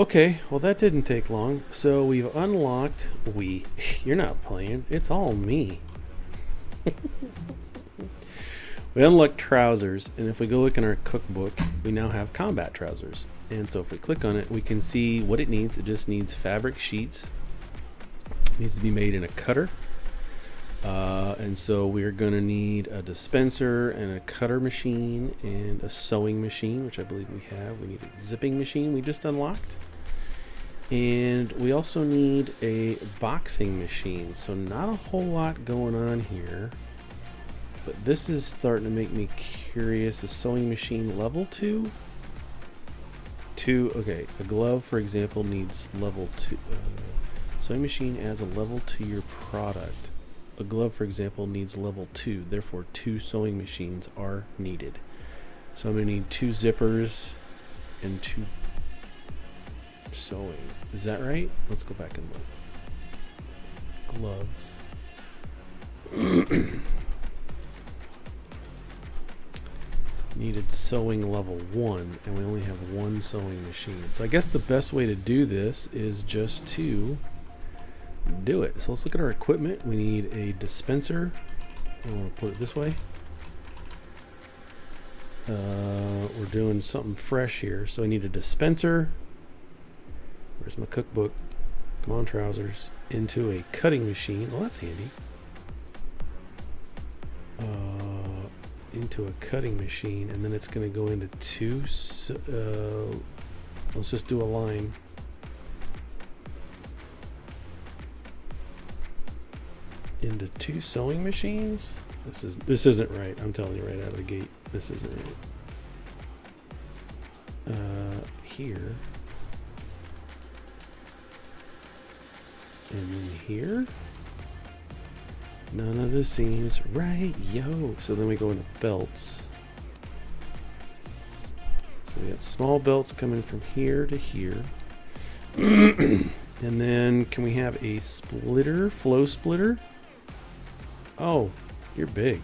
Okay, well that didn't take long. So we've unlocked you're not playing. It's all me. We unlocked trousers, and if we go look in our cookbook, we now have combat trousers. And so if we click on it, we can see what it needs. It just needs fabric sheets. It needs to be made in a cutter. And so we're going to need a dispenser and a cutter machine and a sewing machine, which I believe we have. We need a zipping machine we just unlocked. And we also need a boxing machine. So not a whole lot going on here. But this is starting to make me curious. A sewing machine level 2? 2, okay. A glove, for example, needs level 2. Sewing machine adds a level to your product. A glove, for example, needs level 2. Therefore, 2 sewing machines are needed. So I'm going to need 2 zippers and 2 sewing. Is that right? Let's go back and look. Gloves. Needed sewing level 1, and we only have 1 sewing machine. So I guess the best way to do this is just to do it. So let's look at our equipment. We need a dispenser. I want to put it this way. We're doing something fresh here. So I need a dispenser. Where's my cookbook? Come on, trousers. Into a cutting machine. Well, that's handy. Into a cutting machine, and then it's going to go into 2. Let's just do a line. Into 2 sewing machines. This isn't right. I'm telling you right out of the gate, this isn't right. Here, and then here. None of this seems right, yo. So then we go into belts. So we got small belts coming from here to here. And then can we have a splitter, flow splitter? Oh, you're big.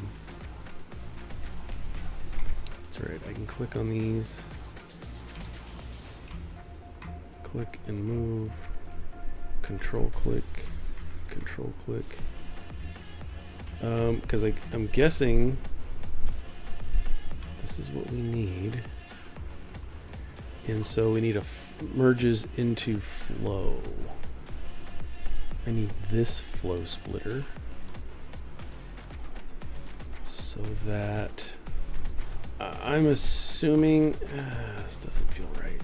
That's right, I can click on these. Click and move. Control click. Control click. Because I'm guessing this is what we need. And so we need merges into flow. I need this flow splitter. So that I'm assuming this doesn't feel right.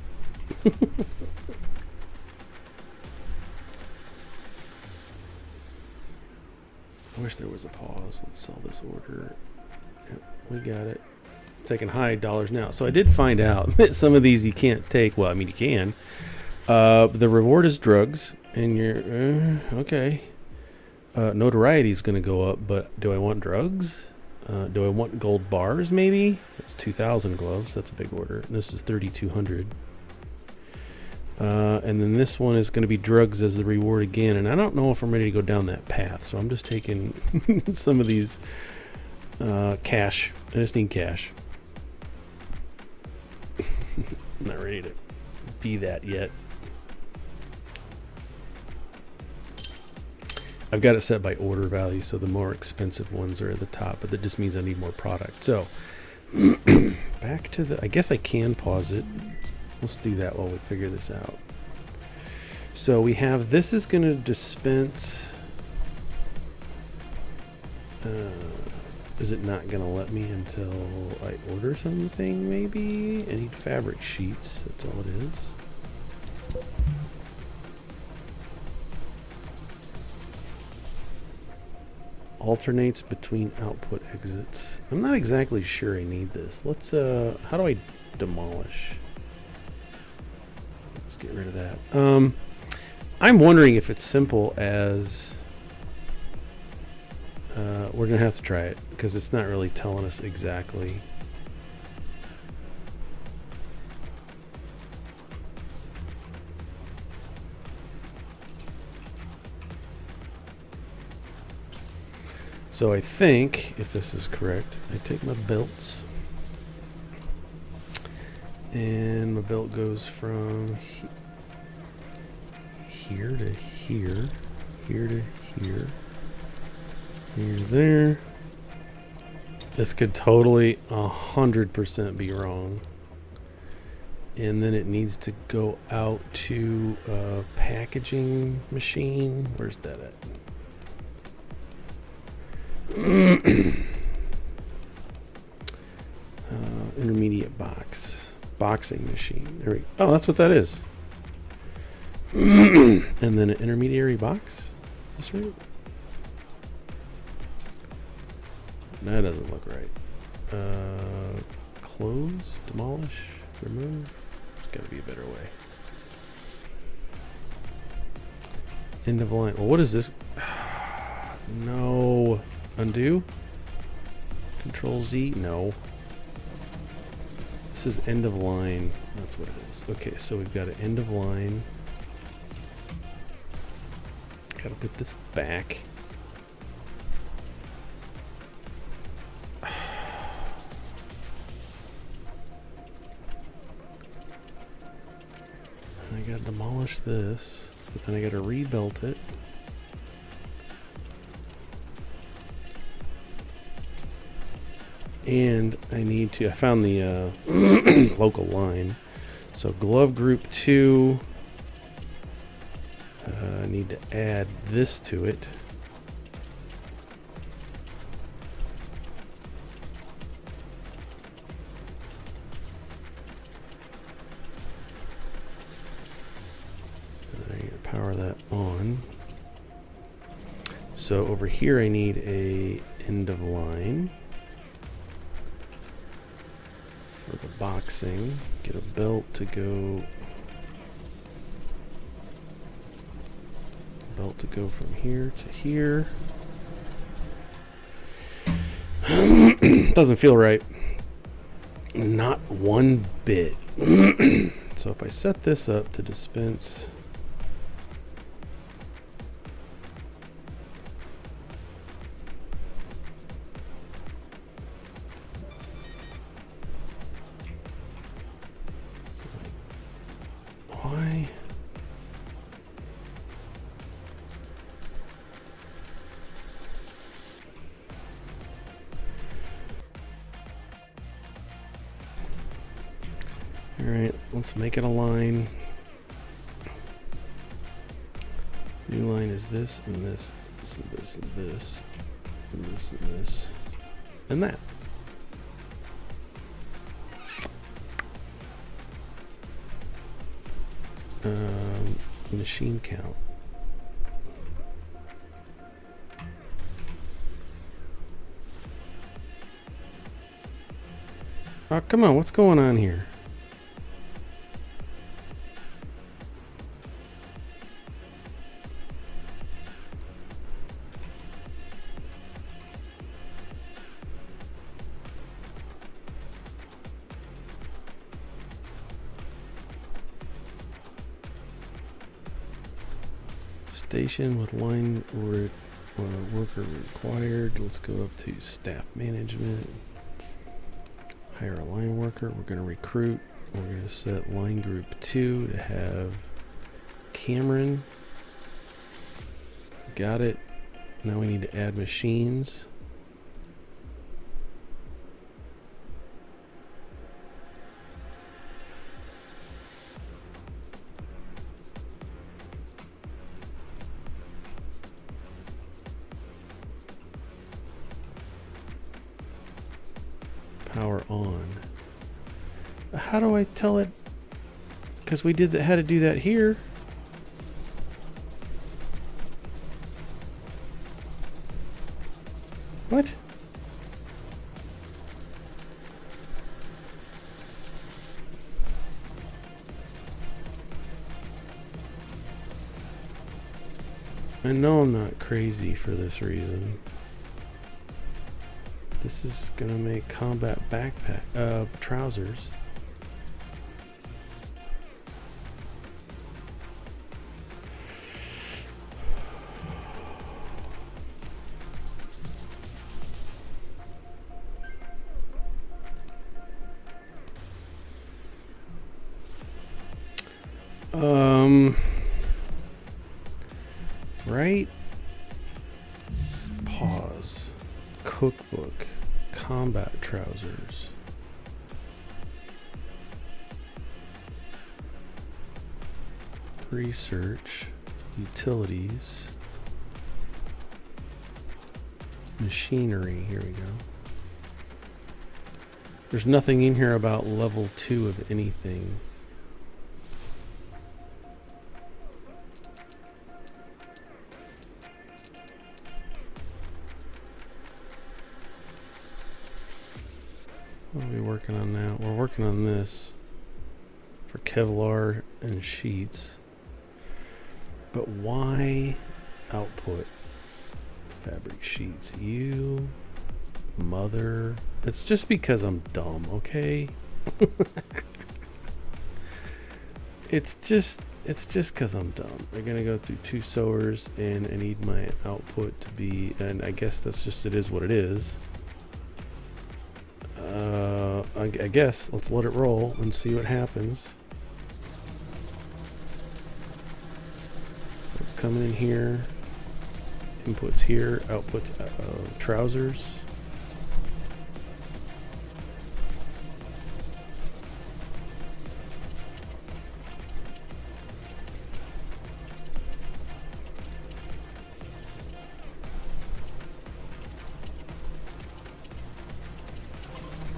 I wish there was a pause. Let's sell this order. Yep, we got it. Taking high dollars now. So I did find out that some of these you can't take. Well, I mean, you can. The reward is drugs, and you're okay. Notoriety is going to go up, but do I want drugs? Do I want gold bars? Maybe that's 2,000 gloves. That's a big order. And this is 3,200. And then this one is going to be drugs as the reward again. And I don't know if I'm ready to go down that path. So I'm just taking some of these cash. I just need cash. I'm not ready to be that yet. I've got it set by order value. So the more expensive ones are at the top. But that just means I need more product. So back to the... I guess I can pause it. Let's do that while we figure this out. So we have, this is going to dispense. Is it not going to let me until I order something, maybe? I need fabric sheets. That's all it is. Alternates between output exits. I'm not exactly sure I need this. Let's, how do I demolish? Get rid of that. I'm wondering if it's simple as we're gonna have to try it because it's not really telling us exactly. So I think if this is correct, I take my belts and my belt goes from here to here, here to here, here to there. This could totally 100% be wrong. And then it needs to go out to a packaging machine. Where's that at? Intermediate boxing machine. There we go. Oh, that's what that is. And then an intermediary box. Is this right? That doesn't look right. Close, demolish, remove. There's got to be a better way. End of line. Well, what is this? No. Undo. Control Z. No. This is end of line. That's what it is. Okay, so we've got an end of line. Got to put this back. I gotta demolish this, but then I gotta rebuild it. And I need to, I found the local line. So glove group 2, I need to add this to it. Power that on. So over here I need a end of line for the boxing. Get a belt to go from here to here. Doesn't feel right. Not one bit. So if I set this up to dispense why? All right, let's make it a line. New line is this and this, this and this and this and this and this and that. Machine count. Oh, come on, what's going on here? Station with line worker required. Let's go up to staff management. Hire a line worker. We're going to recruit. We're going to set line group 2 to have Cameron. Got it. Now we need to add machines. Power on. How do I tell it? Because we had to do that here. What? I know I'm not crazy for this reason. This is gonna make combat backpack trousers. right? Pause. Cookbook. Combat trousers. Research. Utilities. Machinery. Here we go. There's nothing in here about level 2 of anything. What are we working on now? We're working on this for Kevlar and sheets. But why output fabric sheets? You mother. It's just because I'm dumb, okay? It's just because I'm dumb. We're gonna go through 2 sewers, and I need my output to be, and I guess that's just, it is what it is. I guess let's let it roll and see what happens. So it's coming in here. Inputs here, outputs trousers.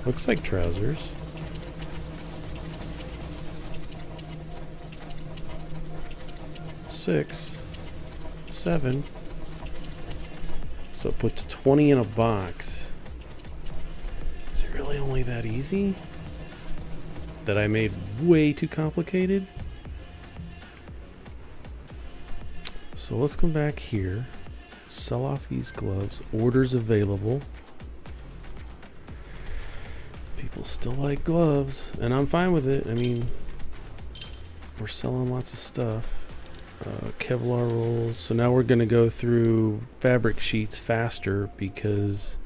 Looks like trousers. Six, 7. So it puts 20 in a box. Is it really only that easy? That I made way too complicated? So let's come back here. Sell off these gloves. Orders available. People still like gloves, and I'm fine with it. I mean, we're selling lots of stuff. Kevlar rolls. So now we're going to go through fabric sheets faster because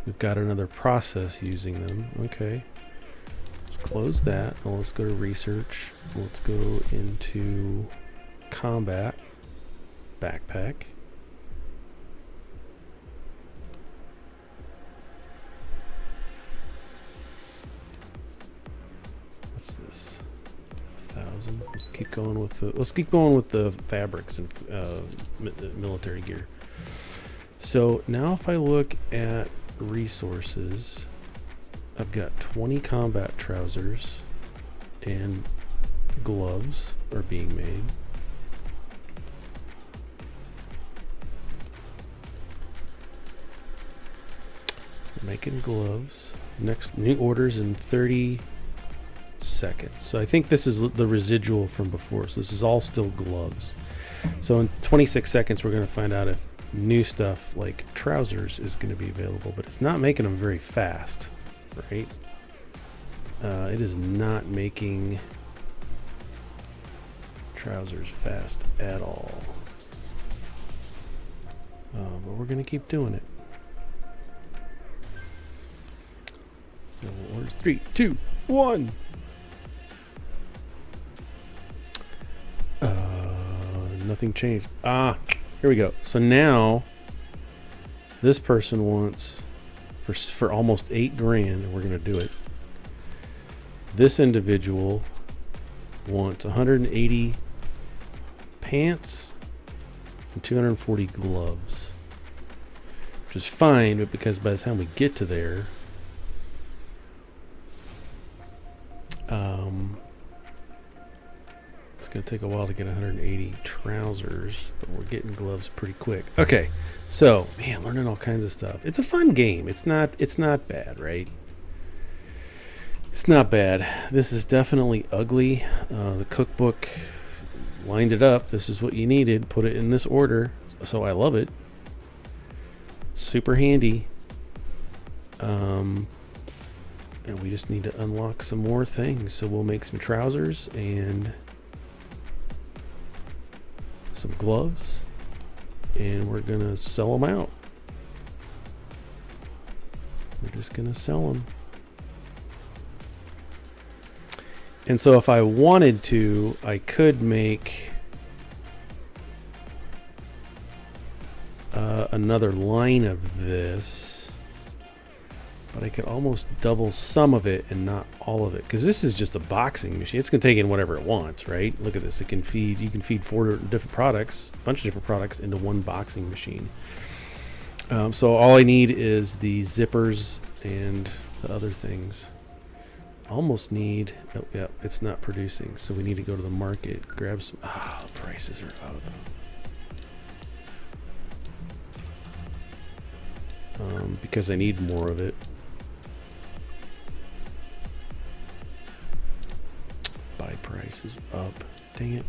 we've got another process using them. Okay. Let's close that. Now let's go to research. Let's go into combat. Backpack. What's this? 1,000. Let's keep going with the fabrics and military gear. So now if I look at resources, I've got 20 combat trousers and gloves are being made. We're making gloves. Next new orders in 30 seconds. So I think this is the residual from before. So this is all still gloves. So in 26 seconds we're going to find out if new stuff like trousers is going to be available, but it's not making them very fast, right? It is not making trousers fast at all. But we're going to keep doing it. Orders 3, 2, 1. Nothing changed. Here we go. So now this person wants for almost $8,000, and we're going to do it. This individual wants 180 pants and 240 gloves, which is fine, but because by the time we get to there, it's going to take a while to get 180 trousers, but we're getting gloves pretty quick. Okay, so man, learning all kinds of stuff. It's a fun game. It's not bad, right? It's not bad. This is definitely ugly. The cookbook lined it up. This is what you needed. Put it in this order. So I love it. Super handy. And we just need to unlock some more things. So we'll make some trousers and some gloves, and we're gonna sell them out. We're just gonna sell them. And so if I wanted to, I could make another line of this, but I could almost double some of it and not all of it, because this is just a boxing machine. It's going to take in whatever it wants, right? Look at this. You can feed 4 different products, a bunch of different products into one boxing machine. So all I need is the zippers and the other things. Almost need, oh yeah, it's not producing, so we need to go to the market, grab some. Ah, the prices are up. Because I need more of it. Buy price is up. Dang it.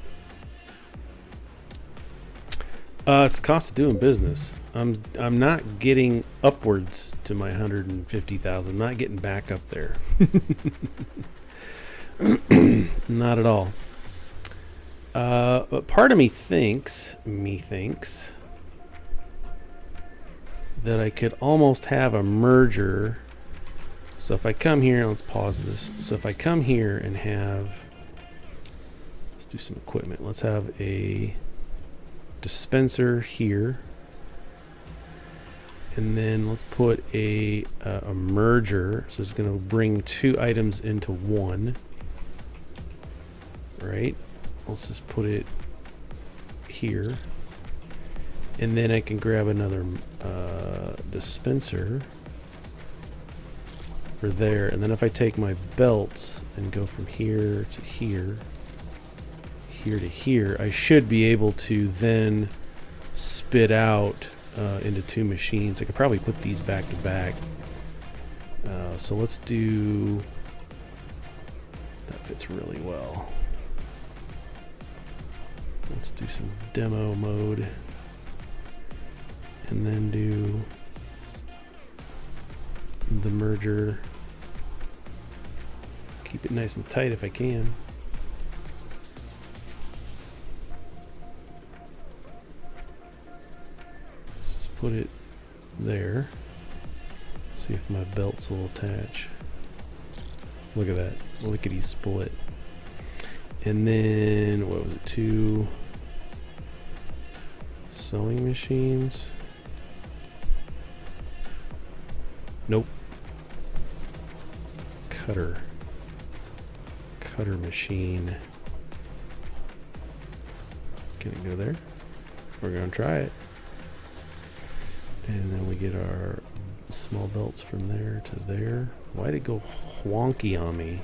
It's the cost of doing business. I'm not getting upwards to my 150,000. I'm not getting back up there. Not at all. But part of me thinks that I could almost have a merger. So if I come here, let's pause this. So if I come here and have, let's do some equipment. Let's have a dispenser here, and then let's put a merger. So it's going to bring 2 items into one, right? Let's just put it here, and then I can grab another dispenser for there. And then if I take my belts and go from here to here, here to here, I should be able to then spit out into 2 machines. I could probably put these back to back. So let's do, that fits really well. Let's do some demo mode and then do the merger. Keep it nice and tight if I can. Let's just put it there. See if my belts will attach. Look at that. Lickety split. And then, what was it, 2 sewing machines? Nope. Cutter machine. Can it go there? We're gonna try it. And then we get our small belts from there to there. Why'd it go wonky on me?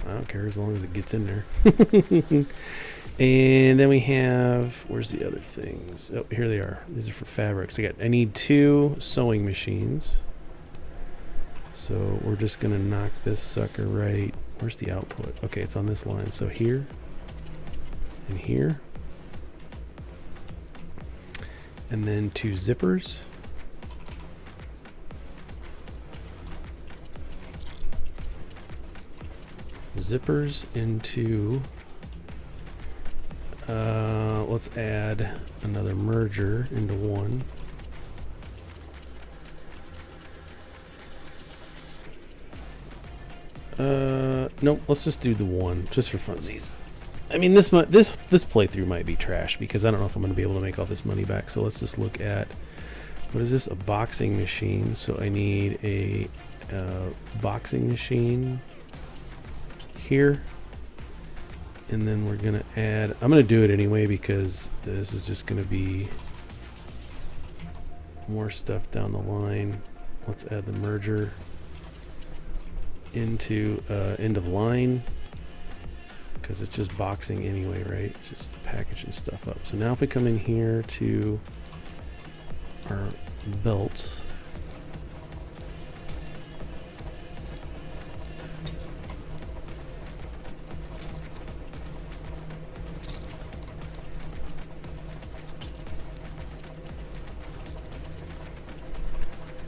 I don't care as long as it gets in there. And then we have, where's the other things? Oh, here they are. These are for fabrics. I need 2 sewing machines. So we're just gonna knock this sucker right. Where's the output? Okay, it's on this line. So here and here. And then 2 zippers. Zippers into, let's add another merger into one. Nope, let's just do the one, just for funsies. I mean, this playthrough might be trash because I don't know if I'm going to be able to make all this money back. So let's just look at, what is this? A boxing machine. So I need a boxing machine here. And then we're going to add, I'm going to do it anyway because this is just going to be more stuff down the line. Let's add the merger into end of line, because it's just boxing anyway, right? It's just packaging stuff up. So now if we come in here to our belts,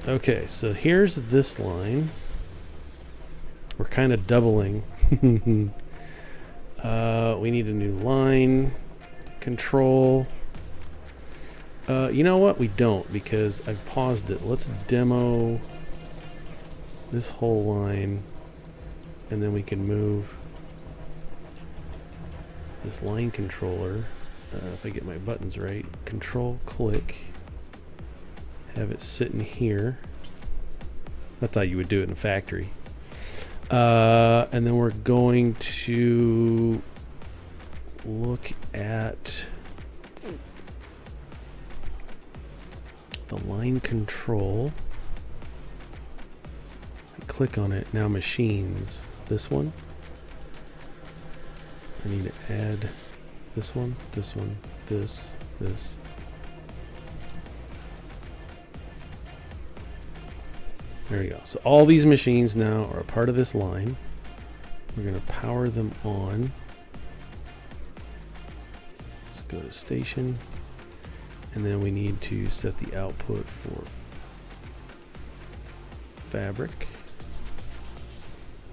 okay, so here's this line. We're kind of doubling. We need a new line control. You know what? We don't, because I've paused it. Let's demo this whole line, and then we can move this line controller if I get my buttons right, control click, have it sitting here. I thought you would do it in a factory. And then we're going to look at the line control. I click on it, now machines. This one. I need to add this one, this, this. There we go. So all these machines now are a part of this line. We're going to power them on. Let's go to station. And then we need to set the output for fabric.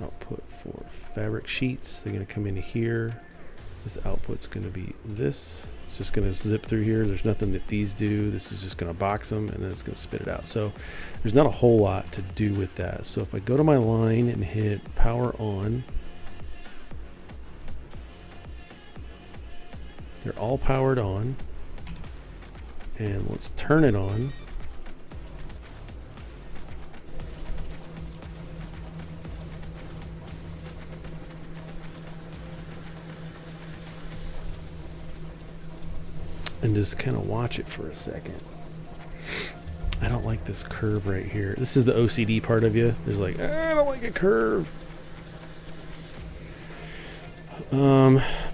Output for fabric sheets. They're going to come into here. This output's going to be this. It's just going to zip through here. There's nothing that these do. This is just going to box them and then it's going to spit it out. So there's not a whole lot to do with that. So if I go to my line and hit power on, they're all powered on. And let's turn it on. And just kind of watch it for a second. I don't like this curve right here. This is the OCD part of you. There's like, I don't like a curve.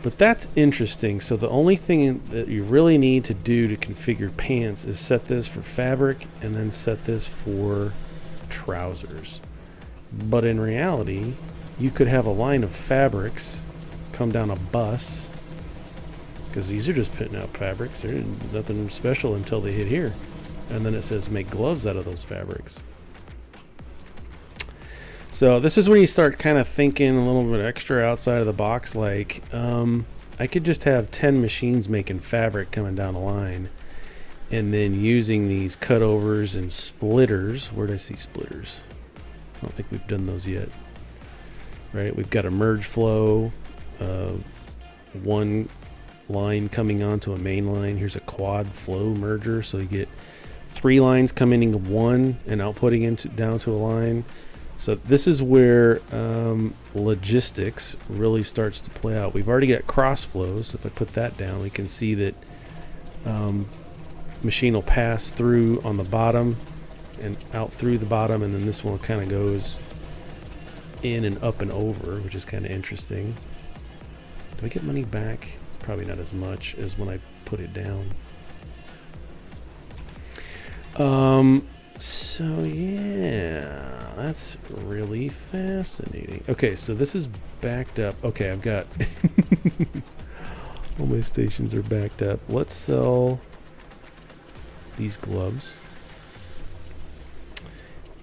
But that's interesting. So the only thing that you really need to do to configure pants is set this for fabric and then set this for trousers. But in reality, you could have a line of fabrics come down a bus, because these are just putting out fabrics. They're nothing special until they hit here. And then it says make gloves out of those fabrics. So this is when you start kind of thinking a little bit extra outside of the box. Like, I could just have 10 machines making fabric coming down the line, and then using these cutovers and splitters. Where did I see splitters? I don't think we've done those yet. Right? We've got a merge flow, one line coming onto a main line. Here's a quad flow merger, so you get 3 lines coming into one and outputting into down to a line. So this is where logistics really starts to play out. We've already got cross flows. So if I put that down, we can see that machine will pass through on the bottom and out through the bottom, and then this one kind of goes in and up and over, which is kind of interesting. Do I get money back? It's probably not as much as when I put it down. So yeah, that's really fascinating. Okay, so this is backed up. Okay, I've got all my stations are backed up. Let's sell these gloves.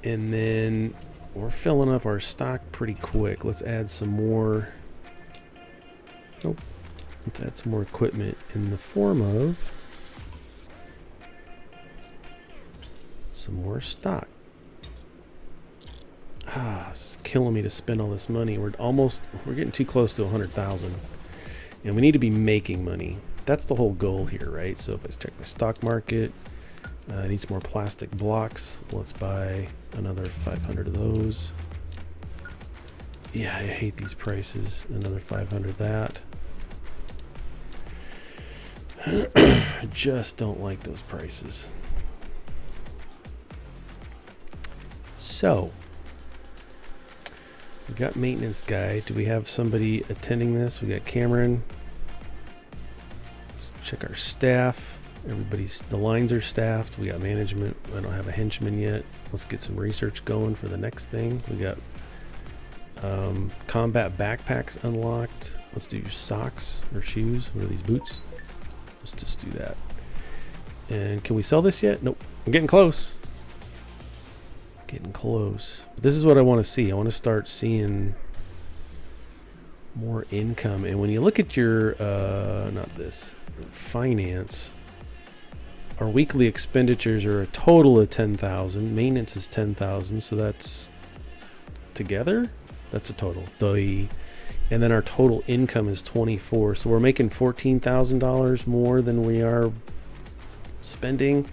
And then we're filling up our stock pretty quick. Let's add some more. Nope. Let's add some more equipment in the form of some more stock. This is killing me to spend all this money. We're getting too close to 100,000, and we need to be making money. That's the whole goal here, right? So if I check my stock market, I need some more plastic blocks. Let's buy another 500 of those. Yeah, I hate these prices. Another 500 of that. I just don't like those prices. So, we got maintenance guy. Do we have somebody attending this? We got Cameron. Let's check our staff. The lines are staffed. We got management. I don't have a henchman yet. Let's get some research going for the next thing. We got combat backpacks unlocked. Let's do socks or shoes. What are these, boots? Let's just do that. And can we sell this yet? Nope. I'm getting close. Getting close. But this is what I want to see. I want to start seeing more income. And when you look at your finance, our weekly expenditures are a total of 10,000. Maintenance is 10,000, so that's together. That's a total. And then our total income is 24. So we're making $14,000 more than we are spending.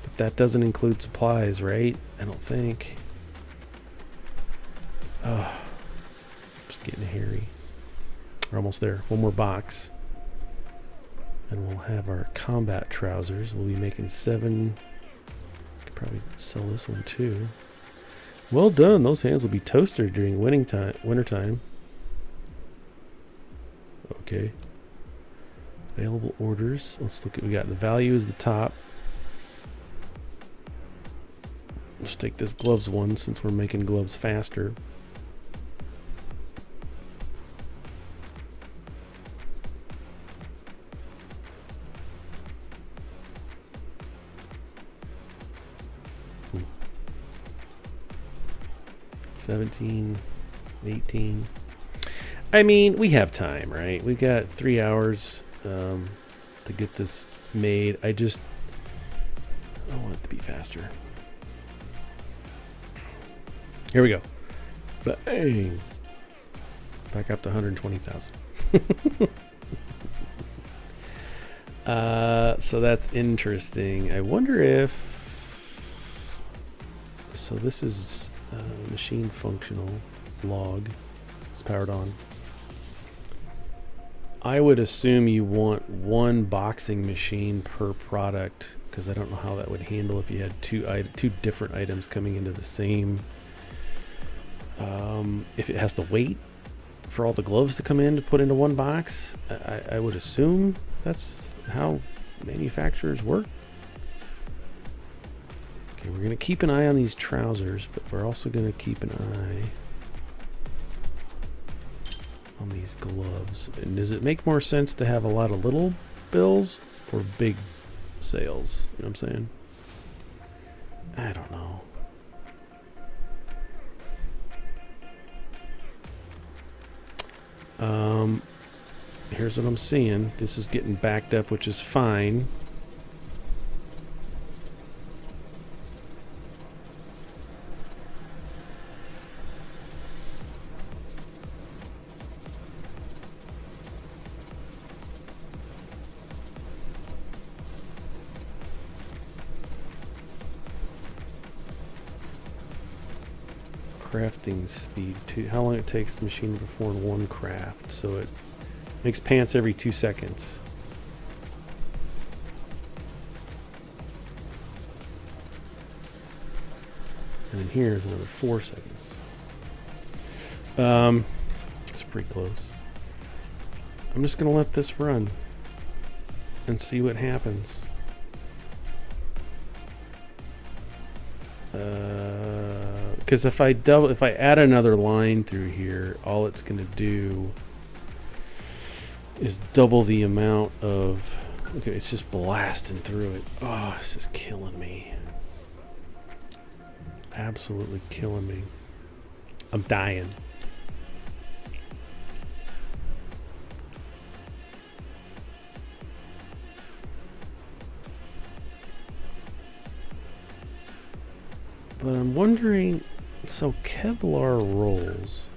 But that doesn't include supplies, right? I don't think. Oh, just getting hairy. We're almost there. One more box. And we'll have our combat trousers. We'll be making 7. Could probably sell this one too. Well done. Those hands will be toasted during winter time. Okay. Available orders. Let's look at we got the value is the top. Let's take this gloves one since we're making gloves faster. Hmm. 17, 18. I mean, we have time, right? We got 3 hours to get this made. I want it to be faster. Here we go. Bang. Back up to 120,000. So that's interesting. I wonder if... So this is machine functional log. It's powered on. I would assume you want one boxing machine per product, because I don't know how that would handle if you had two different items coming into the same. If it has to wait for all the gloves to come in to put into one box, I would assume that's how manufacturers work. Okay, we're going to keep an eye on these trousers, but we're also going to keep an eye on these gloves. And does it make more sense to have a lot of little bills or big sales? You know what I'm saying? I don't know. Here's what I'm seeing. This is getting backed up, which is fine. Crafting speed, how long it takes the machine to perform one craft. So it makes pants every 2 seconds. And then here's another 4 seconds. It's pretty close. I'm just gonna let this run and see what happens. Because if I add another line through here, all it's going to do is double the amount of. Okay, it's just blasting through it. Oh, it's just killing me. Absolutely killing me. I'm dying. But I'm wondering, so Kevlar rolls.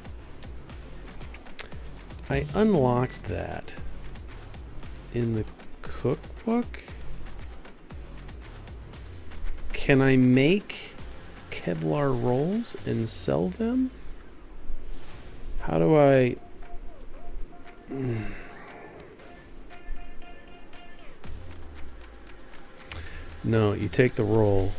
I unlocked that in the cookbook. Can I make Kevlar rolls and sell them? How do I... No, you take the roll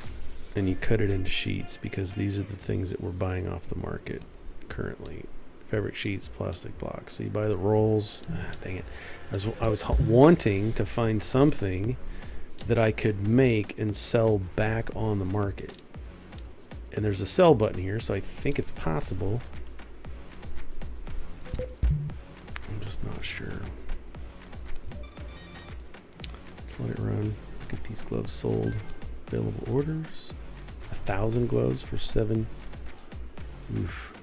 and you cut it into sheets, because these are the things that we're buying off the market currently. Fabric sheets, plastic blocks. So you buy the rolls. Dang it. I was wanting to find something that I could make and sell back on the market. And there's a sell button here, so I think it's possible. I'm just not sure. Let's let it run. Get these gloves sold. Available orders. 1,000 gloves for 7. Oof. I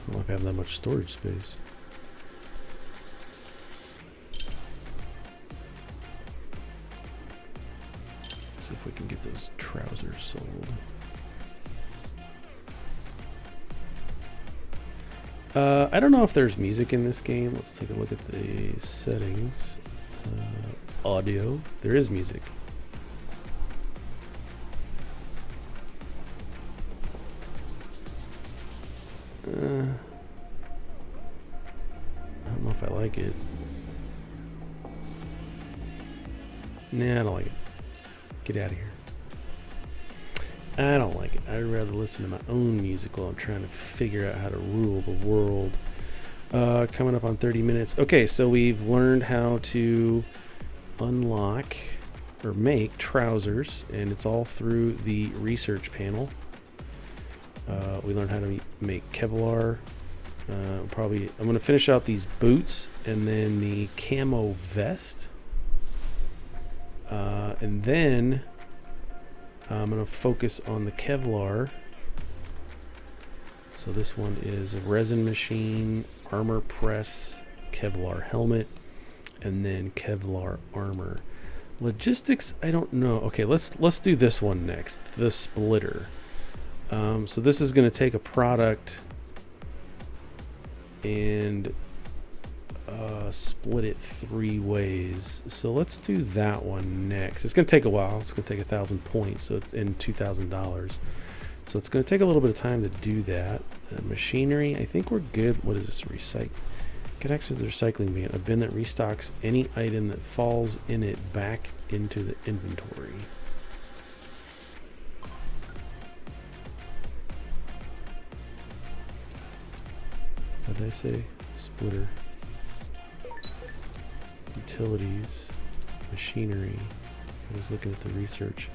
don't know if I have that much storage space. Let's see if we can get those trousers sold. I don't know if there's music in this game. Let's take a look at the settings. Audio. There is music. I don't know if I like it. Nah, I don't like it. Get out of here. I don't like it. I'd rather listen to my own music while I'm trying to figure out how to rule the world. Coming up on 30 minutes. Okay, so we've learned how to unlock or make trousers, and it's all through the research panel. We learned how to make Kevlar. I'm going to finish out these boots and then the camo vest. And then I'm going to focus on the Kevlar. So this one is a resin machine, armor press, Kevlar helmet, and then Kevlar armor. Logistics, I don't know. Okay, let's do this one next, the splitter. So this is going to take a product and split it 3 ways. So let's do that one next. It's going to take a while. It's going to take 1,000 points, so it's in $2,000. So it's going to take a little bit of time to do that. Machinery, I think we're good. What is this? Recycle. Get access to the recycling bin. A bin that restocks any item that falls in it back into the inventory. What did I say? Splitter. Utilities. Machinery. I was looking at the research.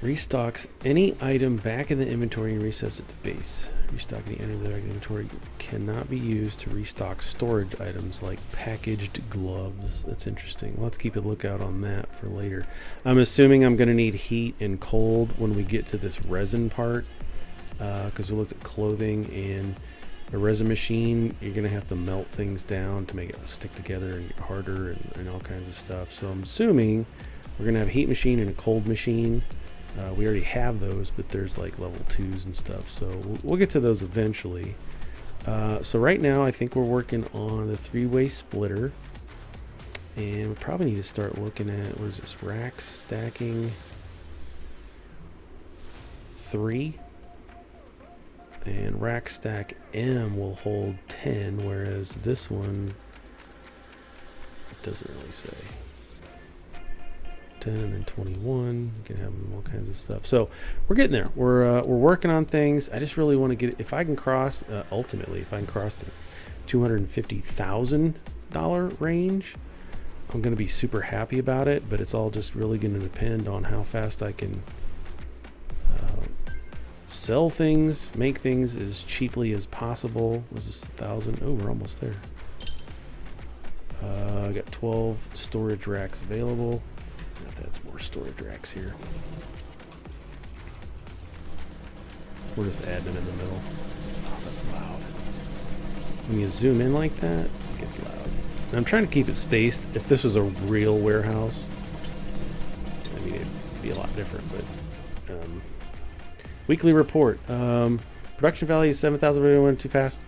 Restocks any item back in the inventory and resets it to base. Restock any item back in the inventory cannot be used to restock storage items like packaged gloves. That's interesting. Let's keep a lookout on that for later. I'm assuming I'm going to need heat and cold when we get to this resin part, because we looked at clothing and a resin machine. You're going to have to melt things down to make it stick together and get harder and all kinds of stuff. So I'm assuming we're going to have a heat machine and a cold machine. We already have those, but there's like level 2s and stuff, so we'll get to those eventually. So right now I think we're working on the 3-way splitter, and we probably need to start looking at, what is this, rack stacking 3, and rack stack M will hold 10, whereas this one doesn't really say. 10 and then 21. You can have all kinds of stuff. So we're getting there. We're working on things. I just really want to get, if I can cross, ultimately, if I can cross the $250,000 range, I'm going to be super happy about it. But it's all just really going to depend on how fast I can sell things, make things as cheaply as possible. Was this 1,000? Oh, we're almost there. I got 12 storage racks available. That's more storage racks here. We're just adding them in the middle. Oh, that's loud. When you zoom in like that, it gets loud. And I'm trying to keep it spaced. If this was a real warehouse, I mean, it'd be a lot different, but weekly report. Production value is 7,000. Everyone went too fast.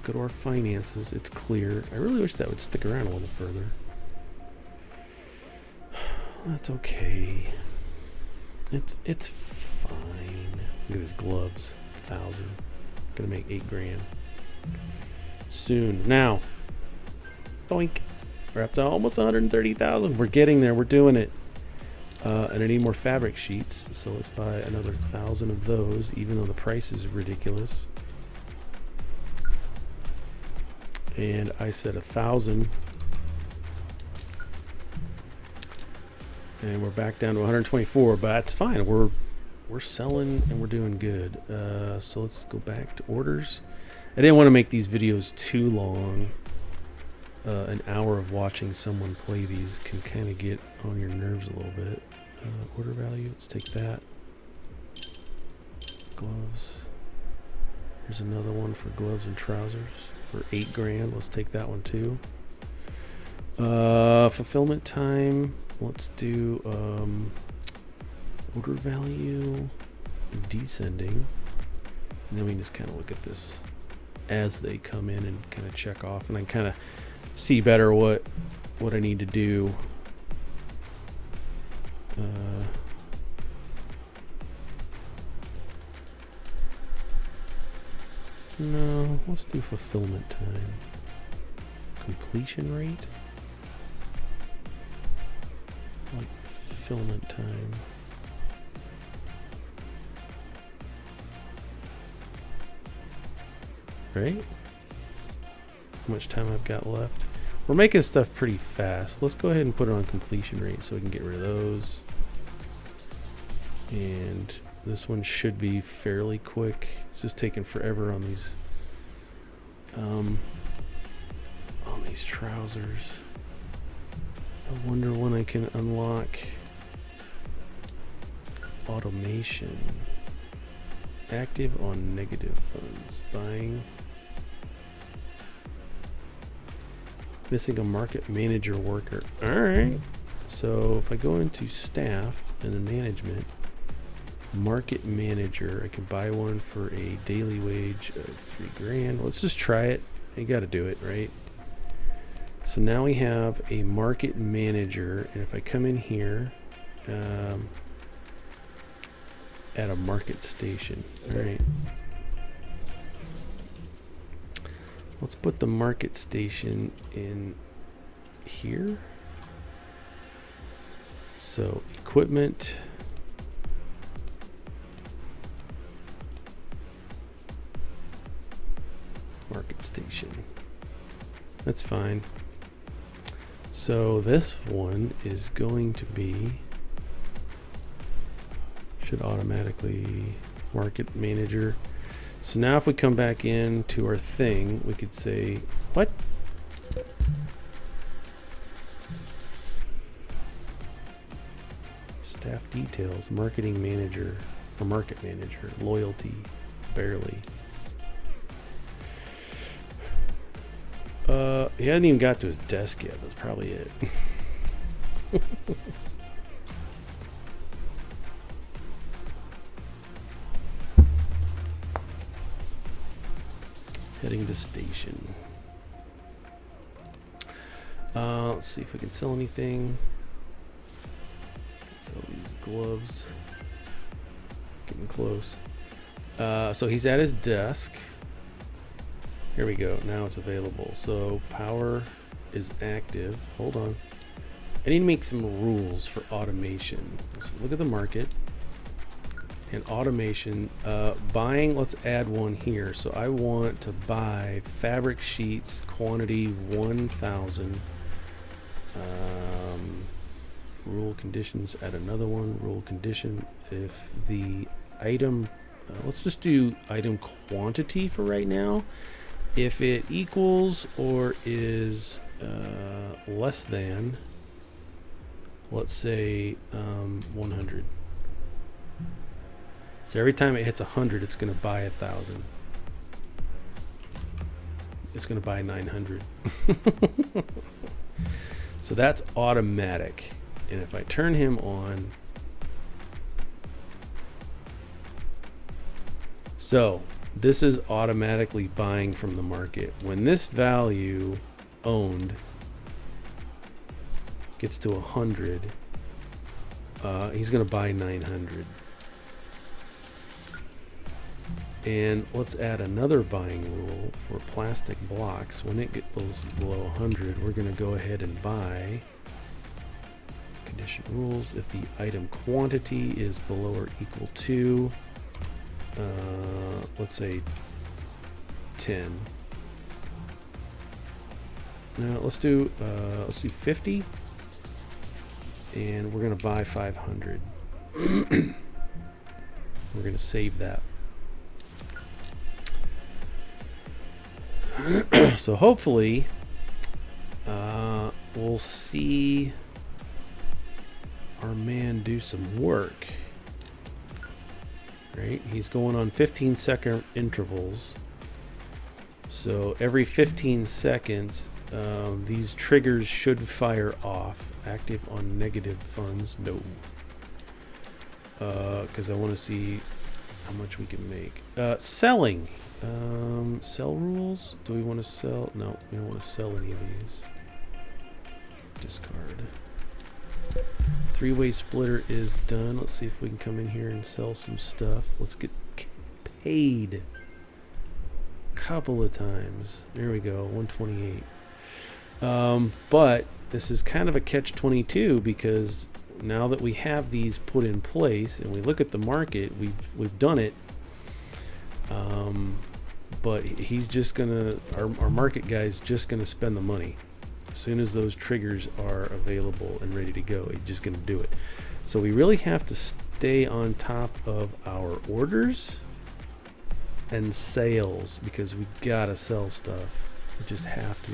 Go to our finances. It's clear. I really wish that would stick around a little further. That's okay. It's fine. Look at these gloves. 1,000. Gonna make 8 grand soon. Now, doink. We're up to almost 130,000. We're getting there. We're doing it. And I need more fabric sheets, so let's buy another 1,000 of those, even though the price is ridiculous. And I said 1,000, and we're back down to 124, but that's fine. We're selling and we're doing good. So let's go back to orders. I didn't want to make these videos too long. An hour of watching someone play these can kind of get on your nerves a little bit. Order value, let's take that. Gloves. Here's another one for gloves and trousers. For 8 grand, let's take that one too. Fulfillment time, let's do order value descending, and then we can just kind of look at this as they come in and kind of check off, and I kind of see better what I need to do. No, let's do fulfillment time. Completion rate? Like fulfillment time. Right? How much time I've got left? We're making stuff pretty fast. Let's go ahead and put it on completion rate so we can get rid of those. And this one should be fairly quick. It's just taking forever on these trousers. I wonder when I can unlock automation. Active on negative funds. Buying. Missing a market manager worker. Alright. So if I go into staff and then management, market manager, I can buy one for a daily wage of $3,000. Let's just try it. You got to do it, right? So now we have a market manager, and if I come in here, at a market station, all right. Let's put the market station in here. So equipment. Market station. That's fine. So this one is going to be, should automatically market manager. So now if we come back into our thing, we could say, what? Staff details, marketing manager, or market manager, loyalty, barely. He hasn't even got to his desk yet. That's probably it. Heading to station. Let's see if we can sell anything. Sell these gloves. Getting close. So he's at his desk. Here we go. Now it's available. So power is active. Hold on. I need to make some rules for automation. So look at the market and automation. Buying, let's add one here. So I want to buy fabric sheets, quantity 1,000. Rule conditions, add another one. Rule condition, if the item, let's just do item quantity for right now. If it equals or is less than, let's say 100. So every time it hits 100, it's going to buy 1,000. It's going to buy 900. So that's automatic. And if I turn him on, so this is automatically buying from the market. When this value owned gets to 100, he's going to buy 900. And let's add another buying rule for plastic blocks. When it goes below 100, we're going to go ahead and buy. Condition rules, if the item quantity is below or equal to, let's say 10. Now let's do 50, and we're going to buy 500. We're going to save that. So hopefully we'll see our man do some work. Right, he's going on 15-second intervals. So every 15 seconds, these triggers should fire off. Active on negative funds, no. because I want to see how much we can make. Selling. Sell rules. Do we want to sell? No, we don't want to sell any of these. Discard. Three-way splitter is done. Let's see if we can come in here and sell some stuff. Let's get paid. Couple of times. There we go. 128. But this is kind of a catch-22 because now that we have these put in place and we look at the market, we've done it. But he's just gonna, our market guy's just gonna spend the money. As soon as those triggers are available and ready to go, he's just gonna do it. So we really have to stay on top of our orders and sales because we gotta sell stuff. We just have to.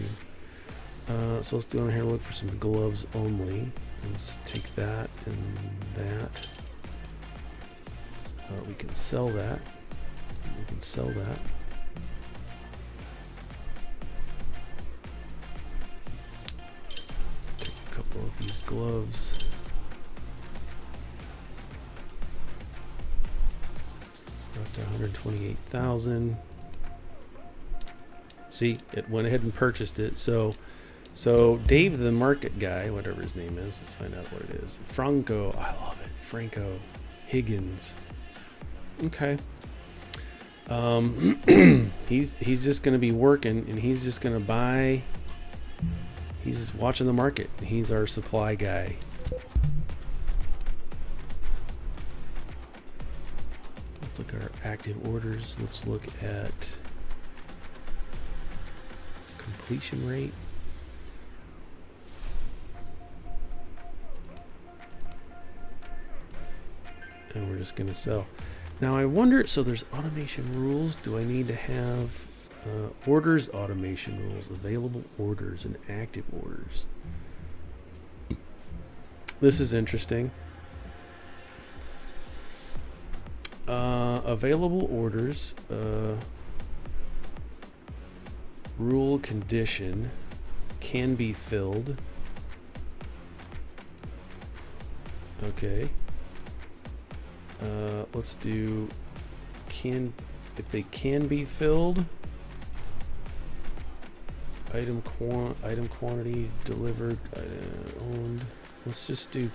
So let's go in here and look for some gloves only. Let's take that and that. We can sell that. We can sell that. Take a couple of these gloves. We're up to 128,000. See, it went ahead and purchased it. So Dave, the market guy, whatever his name is, let's find out what it is. Franco, I love it. Franco Higgins. Okay. He's just going to be working, and he's just going to buy. He's watching the market. He's our supply guy. Let's look at our active orders. Let's look at completion rate. And we're just going to sell. Now I wonder, so there's automation rules. Do I need to have orders automation rules, available orders and active orders? This is interesting. Available orders, rule condition can be filled. Okay. Let's do if they can be filled. Item quantity delivered, owned. Let's just do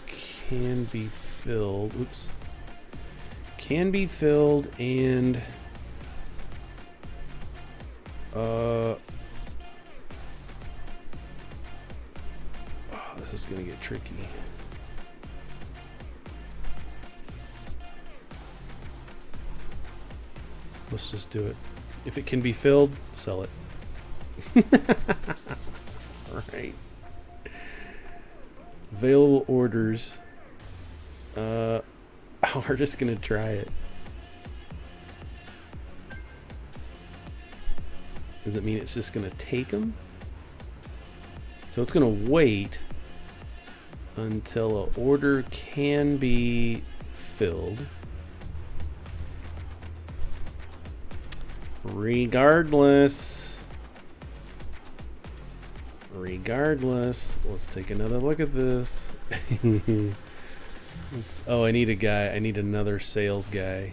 can be filled. Oops. Can be filled and oh, this is gonna get tricky. Let's just do it. If it can be filled, sell it. All right. Available orders. We're just gonna try it. Does it mean it's just gonna take them? So it's gonna wait until an order can be filled. Regardless, let's take another look at this. Oh, I need a guy. I need another sales guy.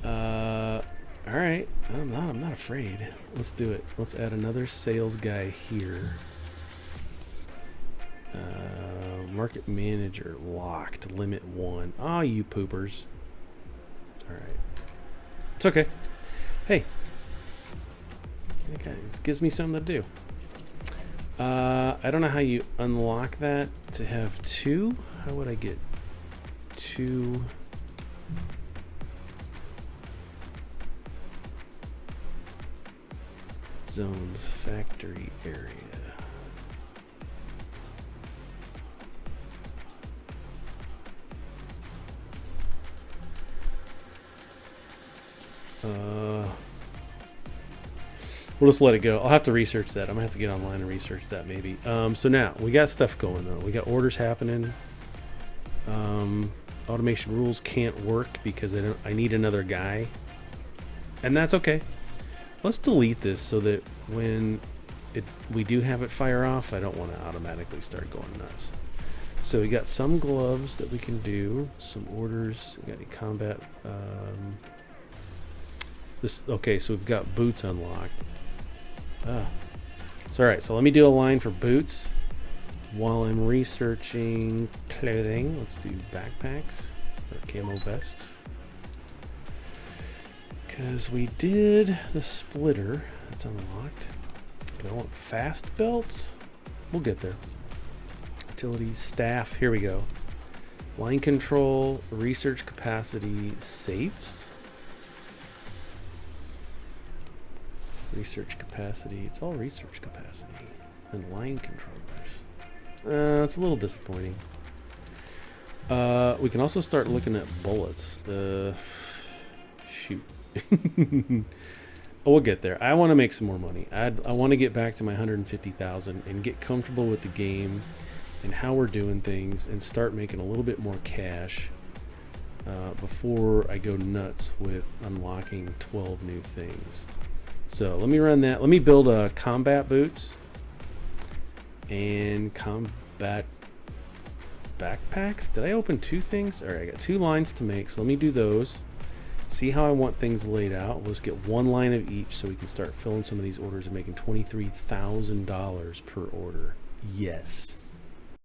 All right. I'm not afraid. Let's do it. Let's add another sales guy here. Market manager locked. Limit 1. Oh, you poopers. All right. It's okay. Hey. Okay, this gives me something to do. I don't know how you unlock that to have 2. How would I get 2? Zones, factory area. We'll just let it go. I'll have to research that. I'm gonna have to get online and research that maybe. So now we got stuff going though. We got orders happening. Automation rules can't work because I need another guy, and that's okay. Let's delete this so that when we do have it fire off, I don't want to automatically start going nuts. So we got some gloves that we can do, some orders. We got any combat? Okay, so we've got boots unlocked. So all right, so let me do a line for boots while I'm researching clothing. Let's do backpacks or camo vests. Because we did the splitter, that's unlocked. Do I want fast belts? We'll get there. Utilities, staff, here we go. Line control, research capacity, safes. Research capacity, it's all research capacity. And line controllers. It's a little disappointing. We can also start looking at bullets. Shoot. We'll get there. I want to make some more money. I want to get back to my 150,000 and get comfortable with the game and how we're doing things and start making a little bit more cash before I go nuts with unlocking 12 new things. So let me run that. Let me build combat boots and combat backpacks. Did I open 2 things? All right, I got 2 lines to make, so let me do those. See how I want things laid out. Let's get 1 line of each so we can start filling some of these orders and making $23,000 per order. Yes.